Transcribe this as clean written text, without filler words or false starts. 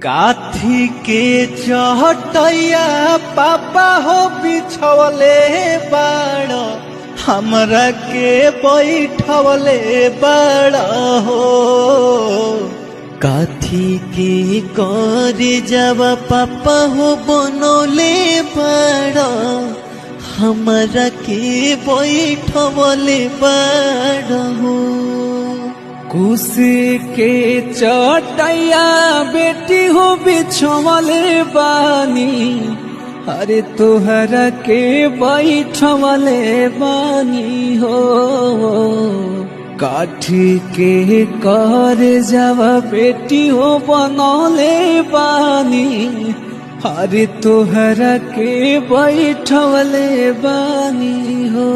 काथी के चहटैया पापा हो बिछवले बाड़ हमरा के बैठवले बाड़ हो। काथी के करे जब पापा हो बनौले बाड़ हमरा के बैठवले बाड़ हो। कुशी के चटैया बेटी हो बिछवले बानी अरे तोहरा के बैठवले बानी हो। काठी के कर जब बेटी हो बनौले बानी अरे तोहरा के बैठवले बानी हो।